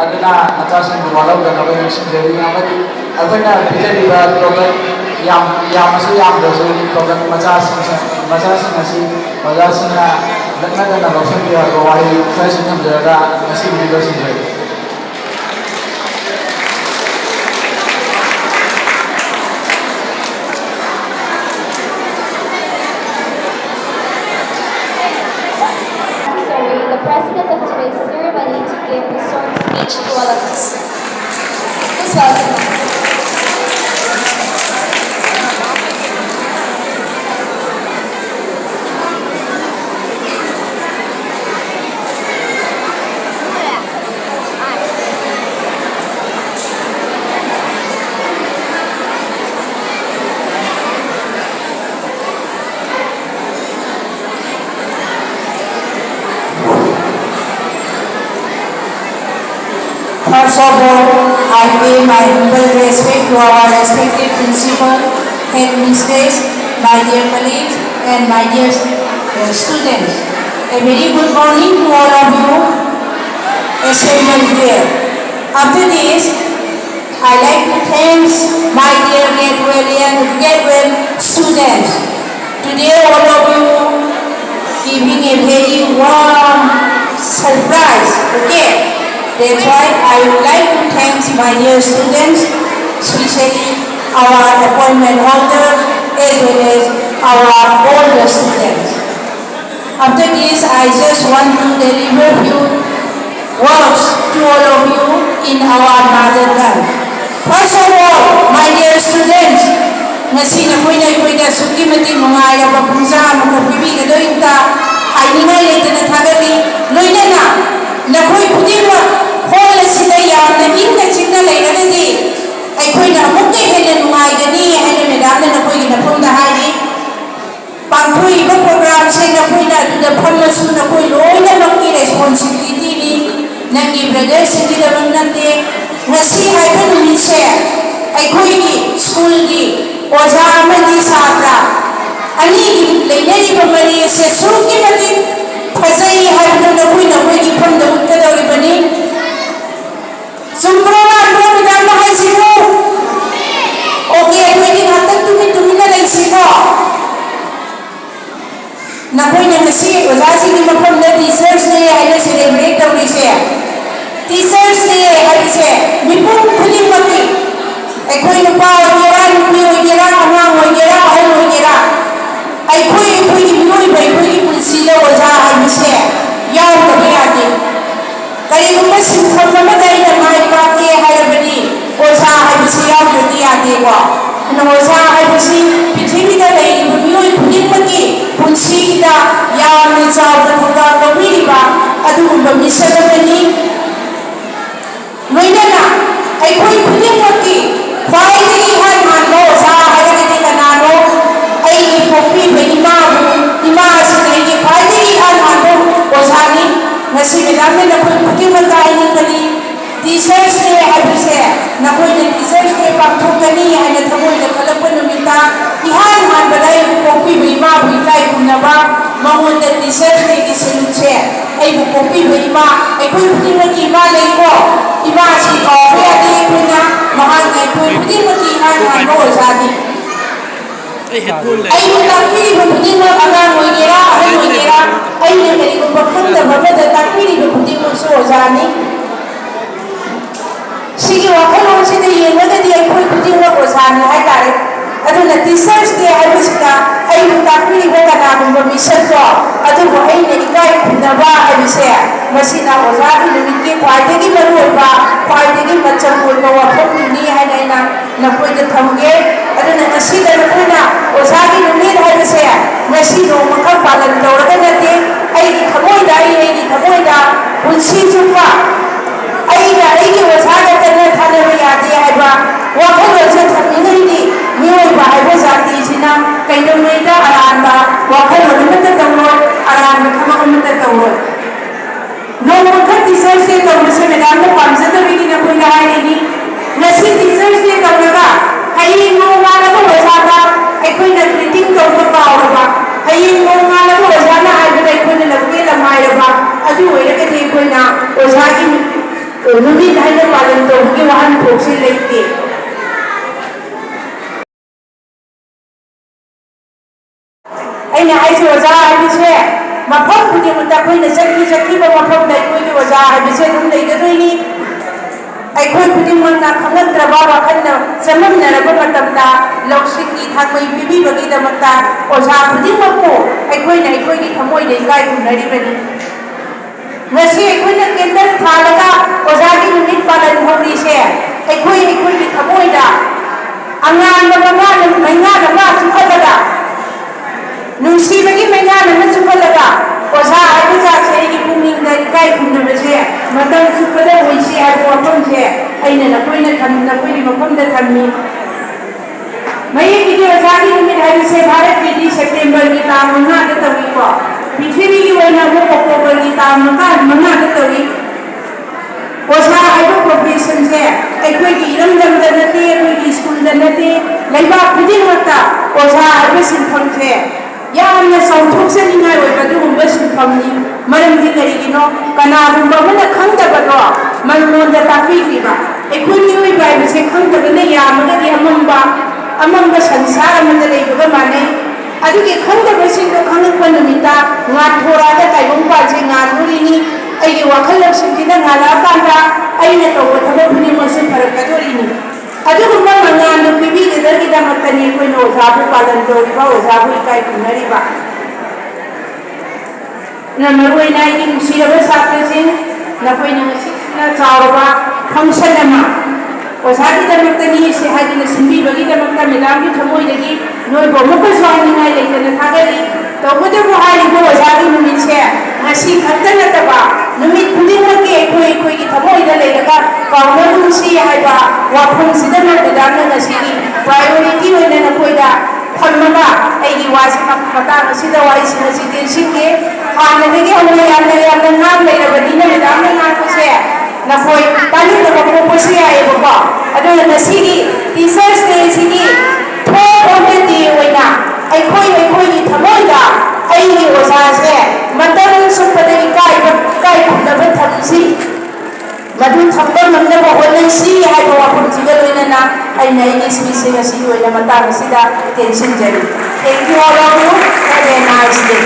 aduna nachasing walaudanaba nishinjari amadi akoina pijariba program yamasu yamdasu program machasing asi majasingna laknadana lawsanbiya wahi khasi thamjaraga ngasi video sinjari. President of today's ceremony to give a short speech to all of us. Please welcome. First of all, I pay my humble respect to our respected principal, headmistress, my dear colleagues, and my dear students. A very good morning to all of you assembled here. After this, I like to thank my dear Gatewell students. Today, all of you giving a very warm surprise. Okay. That's why I would like to thank my dear students, especially our appointment holders as well as our older students. After this, I just want to deliver few words to all of you in our mother tongue. First of all, my dear students, ngasi na koina suki mati mungaya ba punja makapibi gadointa hainingay leitana thagani loinana nakoi khudima hol asida yamna inna chingna leiragadi aikoina amukka hena nungaigani haina medamna nakoi na phumda haini pangthui ba program se nakoina aduda phammasu nakoi loina makki responsibility ni nangi brother singi da mangnate ngasi haiba numi se aikoi ni school gi oja amadi satra ani gi leinari ba mari se suki mati phajai haiba nakoi gi phamda utkadawri bani Sumbrona bro bidan hai sino. Okay, aku ini ngatak tumi na lai sino. Nakoi na ngasi wazasi ni mapam na Teachers Day ay na celebrate daw ni siya. Teachers Day ay siya. Mipong kuling mati. Ako'y nupa ogira, nupi ogira, amang ogira, ahal ogira. Ako'y gimiloy ba? Ako'y pulsila waza ay siya. Yaw tabi ati. Kaya kung masintham naman ay na maipati harabani oza ay bisiyaw yuti ate ko. Ano oza ay bisi pitimi na lai ibamiyoy kunin maki punsi kita yaw na jaw na pagka gawin ba at umamisa naman ni Noina na ay ko'y kunin maki kaya nilihan man mo oza ay nagiti kanano ay ipopi ba ima sinay kaya nilihan man mo oza ni ngasi medamna nakoi puti matai ni kani Teachers Day habise nakoi na Teachers Day pagthokani ay na thamoi na kalapon numita ihan han balay kopi bima buitay kunaba mangon na Teachers Day isinutse ay kopi bima ay koi puti maki ma lay ko ima si ko kaya di ko na mahal ay koi puti maki han mo sadi ay mutakpili ba puti mo agang ogira ahal ogira ay nakari ko bakunda babada takpili ba puti mo so zani sige wakalong sila yenagadi ay koi puti mo ko zani ay tari aduna Teachers Day ay bisita ay mutakpili ba kanakong bamisad ko aduna ay naikay kunaba ay bisaya masina ko zani namiti kwaitagi maruwa ba kwaitagi machamul ba wakong nini ay na nakoy na thamge aduna ngasida na kuna ozagi numid ay bisaya ngasido makapalan dauraga nate ay thamoida ay thamoida punsi chupa ay ozaga tana thana yati ay ba wakal oza thamini ni miyoy ba ay ba zati sina kaino noida aranda wakal onimata tamma madam pamjadabigi na koina haini ngasi teachers day tawraga hayeng nongala ko wajada ekoina greeting tawba pawraba hayeng nongala ko wajana haibada ekoina labke lamairaba adu oiragadi ekoina ojagi numit haina palan tawgi wahan thokse leite aina haise oja haibise mafam khudimata koina chakki ba mafam dai koina oja haibise dum leigadoini ꯑꯩꯈꯣꯏ ꯈꯨꯗꯤꯡꯃꯛꯅ ꯈꯪꯅꯗ꯭ꯔꯕ ꯋꯥꯈꯜꯅ ꯆꯃꯝꯅꯔꯕ ꯃꯇꯝꯗ ꯂꯧꯁꯤꯡꯒꯤ ꯊꯥꯡꯃꯩ ꯄꯤꯕꯤꯕꯒꯤꯗꯃꯛꯇ ꯑꯣꯖꯥ ꯈꯨꯗꯤꯡꯃꯛꯄꯨ ꯑꯩꯈꯣꯏꯅ ꯑꯩꯈꯣꯏꯒꯤ ꯊꯃꯣꯏꯗ ꯏꯀꯥꯏ ꯈꯨꯝꯅꯔꯤꯕꯅꯤ ꯉꯁꯤ ꯑꯩꯈꯣꯏꯅ ꯀꯦꯟꯗꯜ ꯊꯥꯜꯂꯒ ꯑꯣꯖꯥꯒꯤ ꯅꯨꯃꯤꯠ ꯄꯥꯂꯟ ꯍꯧꯔꯤꯁꯦ ꯑꯩꯈꯣꯏꯒꯤ ꯊꯃꯣꯏꯗ ꯑꯉꯥꯟꯕ ꯃꯩꯉꯥꯟ ꯑꯃ ꯆꯨꯈꯠꯂꯒ ꯅꯨꯡꯁꯤꯕꯒꯤ ꯃꯩꯉꯥꯟ ꯑꯃ ꯆꯨꯈꯠꯂꯒ ओझा हाइबे जासे की पुंगिंग दा इकाई खुंदबसे मतम सुपदा होइसे हाइबो वफमसे अइना नकोइना थम नकोइनि मफमदा थमि मये की ओझा की निमित हाइबे भारत की सेप्टेम्बर की ताम 5 दा तवि को पृथ्वी की वैना वो अक्टोबर की ताम 5 दा तवि ओझा हाइबो प्रोफेशन से अखोइ की इरमदम दा नते अखोइ की स्कूल दा नते लैबा खुदिन मता ओझा हाइबे सिनफम से यामना सौथोक्सनिङाइ ओइबदुगुम्बा सिनफमनि मरमदि करिगिनो कनागुम्बा मना खंगदबदो मलमोंदा तापिगिबा एखोइनि ओइबा इबसे खंगदबना यामगदि अमंबा संसार अमदा लेबगा माने अदुगे खंगदबसिंदो खंगकपा नुमिता ngathorada taibongpaje ngathuriनि अइगे वाखल लक्षिंदिना ngalakanदा अइना तौबा थबक खुदिमसे फरकदोरिनि अदुगुम्बा मंगानो पिबिगदरगिदमक्तनि कोइनो ओझाबु पालन तौरिबा ओझाबु इकाई खुंनरिबा नमरुइना इनि नुसिरबा सात्रसिं नकोइना सिना चावरबा फंक्शन अमा ओझागिदमक्तनि से हागिना सिंबिबगिदमक्ता मेदामगि थमोइदगि नोइबो मुख स्वामिनाइ लेतना थागरि तौबदबु हारिबो ओझागि नुमितसे ngasi khakta nataba numit khudingmaki ekhoi thamoida leiraga kaunabumsi haiba wafam sidana medamna ngasi priority hoina nakoida thammaga aigi wasi matang sida wai sinasi tensinge hanadagi honna yamna ngam leirabadina medamna ngakose nakoi tani da proposal aibaba aduna ngasi teachers day sigi thok day hoina ekhoi thamoida अइगी ओझासे मतम सुपदे इकाई खुंदबा थमसी मधु थम्बा मंगदबा होनसी हाइबा वाफमसिगा लोइनना अइना इनि speech असी होइना मतांग सिदा tension zari thank you all of you have a nice day